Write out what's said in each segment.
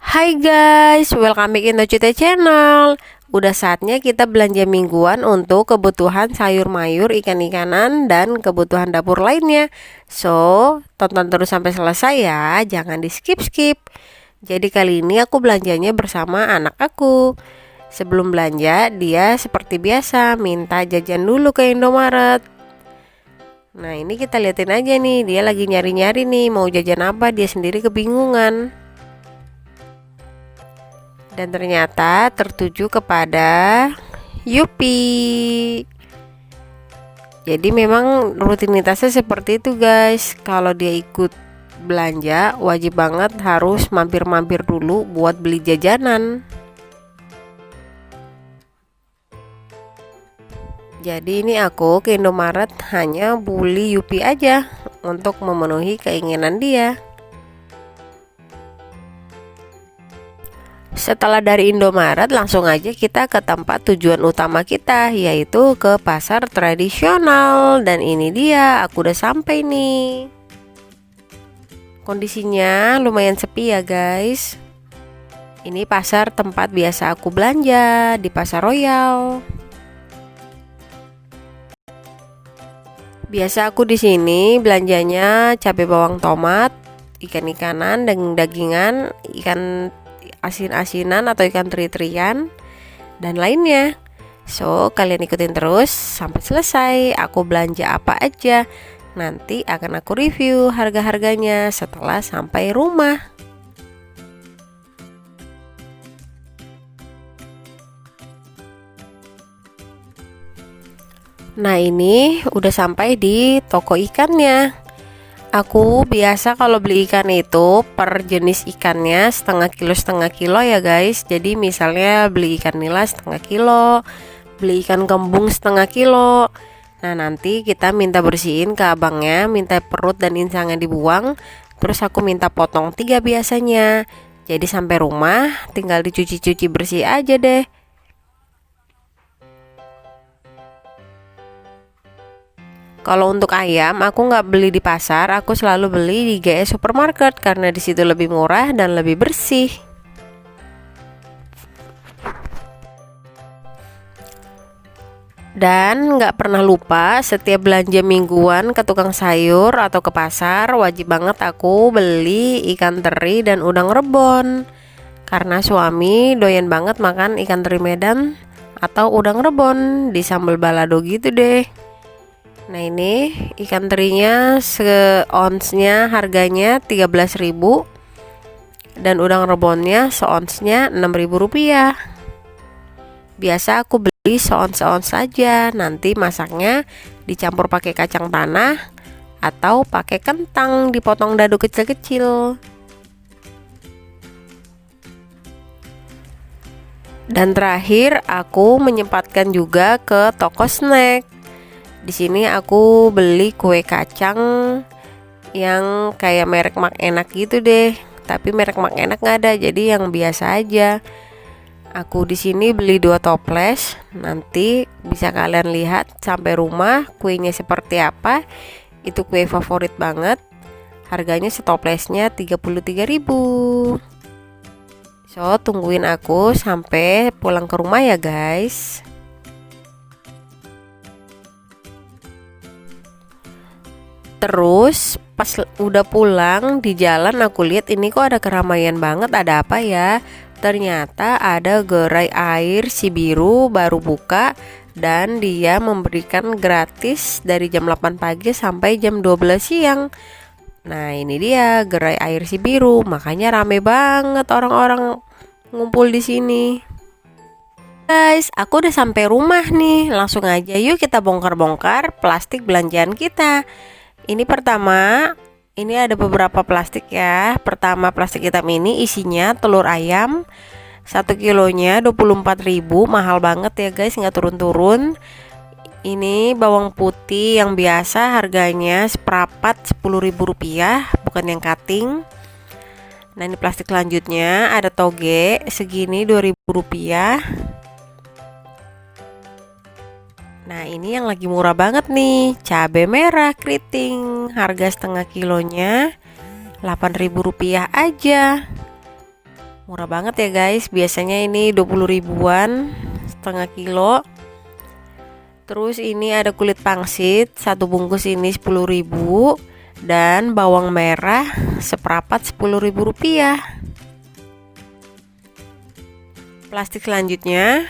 Hai guys, welcome back in Cute Channel. Udah saatnya kita belanja mingguan untuk kebutuhan sayur mayur, ikan-ikanan, dan kebutuhan dapur lainnya. So, tonton terus sampai selesai ya, jangan di skip-skip. Jadi kali ini aku belanjanya bersama anak aku. Sebelum belanja, dia seperti biasa minta jajan dulu ke Indomaret. Nah, ini kita liatin aja nih, dia lagi nyari-nyari nih mau jajan apa, dia sendiri kebingungan. Dan ternyata tertuju kepada Yupi. Jadi memang rutinitasnya seperti itu guys. Kalau dia ikut belanja wajib banget harus mampir-mampir dulu buat beli jajanan. Jadi ini aku ke Indomaret hanya beli Yupi aja untuk memenuhi keinginan dia. Setelah dari Indomaret langsung aja kita ke tempat tujuan utama kita, yaitu ke pasar tradisional. Dan ini dia, aku udah sampai nih. Kondisinya lumayan sepi ya guys. Ini pasar tempat biasa aku belanja, di Pasar Royal. Biasa aku di sini belanjanya cabai bawang tomat, ikan-ikanan, daging-dagingan, ikan asin-asinan atau ikan teri-terian dan lainnya. So, kalian ikutin terus sampai selesai. Aku belanja apa aja, nanti akan aku review harga-harganya setelah sampai rumah. Nah, ini udah sampai di toko ikannya. Aku biasa kalau beli ikan itu per jenis ikannya setengah kilo ya guys. Jadi misalnya beli ikan nila setengah kilo, beli ikan kembung setengah kilo. Nah, nanti kita minta bersihin ke abangnya, minta perut dan insangnya dibuang. Terus aku minta potong 3 biasanya. Jadi sampai rumah tinggal dicuci-cuci bersih aja deh. Kalau untuk ayam, aku nggak beli di pasar, aku selalu beli di GS Supermarket karena di situ lebih murah dan lebih bersih. Dan nggak pernah lupa setiap belanja mingguan ke tukang sayur atau ke pasar, wajib banget aku beli ikan teri dan udang rebon. Karena suami doyan banget makan ikan teri Medan atau udang rebon di sambal balado gitu deh. Nah, ini ikan terinya seonsnya harganya 13.000 dan udang rebonnya seonsnya 6.000 rupiah. Biasa aku beli seons saja, nanti masaknya dicampur pakai kacang tanah atau pakai kentang dipotong dadu kecil-kecil. Dan terakhir aku menyempatkan juga ke toko snack. Di sini aku beli kue kacang yang kayak merek Mak Enak gitu deh. Tapi merek Mak Enak nggak ada, jadi yang biasa aja. Aku di sini beli 2 toples. Nanti bisa kalian lihat sampai rumah kuenya seperti apa. Itu kue favorit banget. Harganya setoplesnya 33.000. So, tungguin aku sampai pulang ke rumah ya guys. Terus pas udah pulang di jalan aku lihat ini kok ada keramaian banget, ada apa ya? Ternyata ada gerai air Cibiru baru buka dan dia memberikan gratis dari jam 8 pagi sampai jam 12 siang. Nah, ini dia gerai air Cibiru, makanya rame banget orang-orang ngumpul di sini. Guys, aku udah sampai rumah nih. Langsung aja yuk kita bongkar-bongkar plastik belanjaan kita. Ini pertama, ini ada beberapa plastik ya. Pertama plastik hitam ini isinya telur ayam 1 kilonya 24.000, mahal banget ya guys, nggak turun-turun. Ini bawang putih yang biasa harganya seperapat 10.000 rupiah, bukan yang cutting. Nah, ini plastik selanjutnya ada toge segini 2.000 rupiah. Nah, ini yang lagi murah banget nih, cabai merah keriting, harga setengah kilonya 8.000 rupiah aja. Murah banget ya guys, biasanya ini 20 ribuan setengah kilo. Terus ini ada kulit pangsit, satu bungkus ini 10.000, dan bawang merah seperapat 10.000 rupiah. Plastik selanjutnya,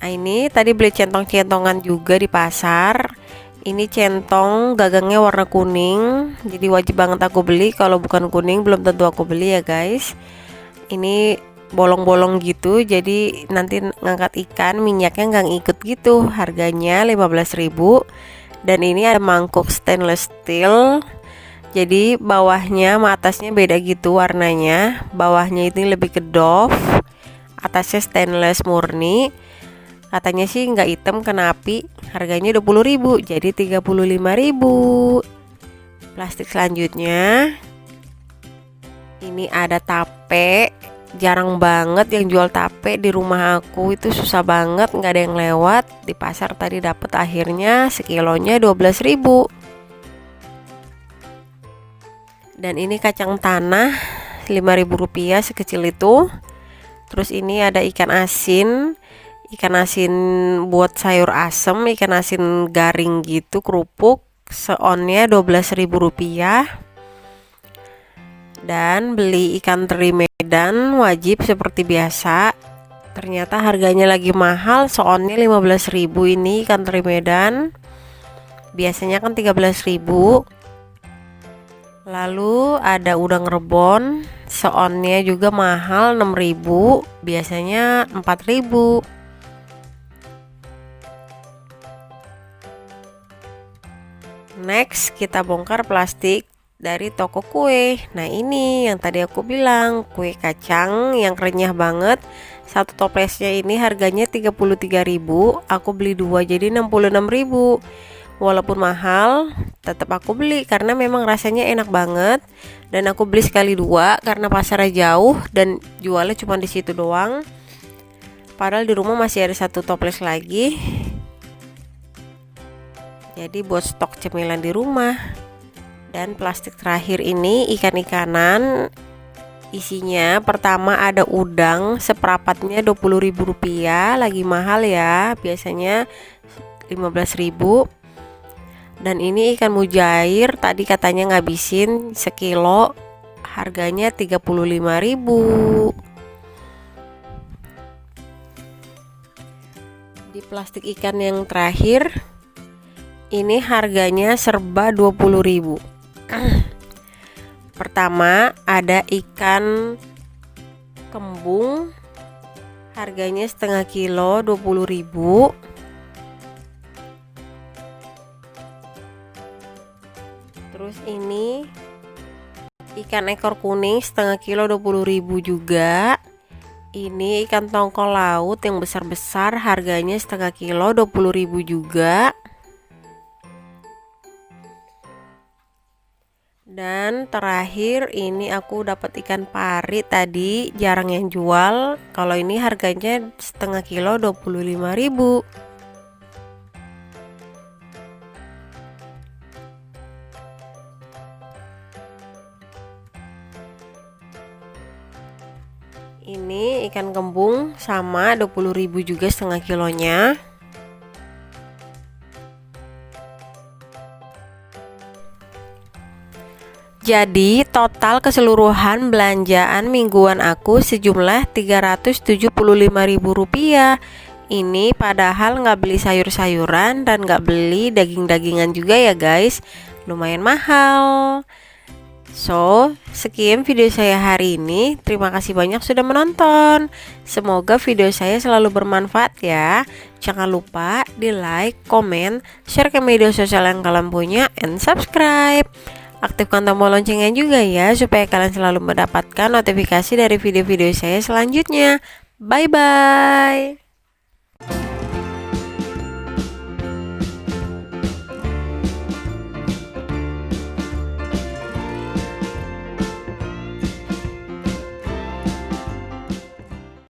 nah ini tadi beli centong-centongan juga di pasar. Ini centong gagangnya warna kuning, jadi wajib banget aku beli. Kalau bukan kuning belum tentu aku beli ya guys. Ini bolong-bolong gitu, jadi nanti ngangkat ikan minyaknya nggak ngikut gitu. Harganya 15.000. Dan ini ada mangkuk stainless steel, jadi bawahnya sama atasnya beda gitu warnanya. Bawahnya ini lebih ke doff, atasnya stainless murni. Katanya sih nggak hitam kena api. Harganya 20.000, jadi 35.000. Plastik selanjutnya, ini ada tape. Jarang banget yang jual tape di rumah aku, itu susah banget, nggak ada yang lewat. Di pasar tadi dapet, akhirnya sekilonya 12.000. Dan ini kacang tanah 5.000 rupiah sekecil itu. Terus ini ada ikan asin buat sayur asem, ikan asin garing gitu, kerupuk, seonnya 12.000 rupiah. Dan beli ikan teri Medan wajib seperti biasa. Ternyata harganya lagi mahal, seonnya 15.000 ini ikan teri Medan. Biasanya kan 13.000. Lalu ada udang rebon, seonnya juga mahal 6.000, biasanya 4.000. Next, kita bongkar plastik dari toko kue. Nah, ini yang tadi aku bilang, kue kacang yang renyah banget. Satu toplesnya ini harganya 33.000. Aku beli 2 jadi 66.000. Walaupun mahal, tetap aku beli karena memang rasanya enak banget. Dan aku beli sekali 2 karena pasarnya jauh dan jualnya cuma di situ doang. Padahal di rumah masih ada satu toples lagi. Jadi buat stok cemilan di rumah. Dan plastik terakhir ini ikan-ikanan. Isinya pertama ada udang seperapatnya 20.000 rupiah, lagi mahal ya, biasanya 15.000. Dan ini ikan mujair, tadi katanya ngabisin sekilo, harganya 35.000. Di plastik ikan yang terakhir, ini harganya serba 20.000. Pertama ada ikan kembung, harganya setengah kilo 20.000. Terus ini ikan ekor kuning setengah kilo 20.000 juga. Ini ikan tongkol laut yang besar-besar, harganya setengah kilo 20.000 juga. Dan terakhir ini aku dapat ikan pari tadi, jarang yang jual. Kalau ini harganya setengah kilo 25.000. Ini ikan kembung sama 20.000 juga setengah kilonya. Jadi total keseluruhan belanjaan mingguan aku sejumlah 375.000 rupiah. Ini padahal nggak beli sayur-sayuran dan nggak beli daging-dagingan juga ya guys. Lumayan mahal. So, sekian video saya hari ini. Terima kasih banyak sudah menonton. Semoga video saya selalu bermanfaat ya. Jangan lupa di like, komen, share ke media sosial yang kalian punya, and subscribe. Aktifkan tombol loncengnya juga ya, supaya kalian selalu mendapatkan notifikasi dari video-video saya selanjutnya. Bye-bye.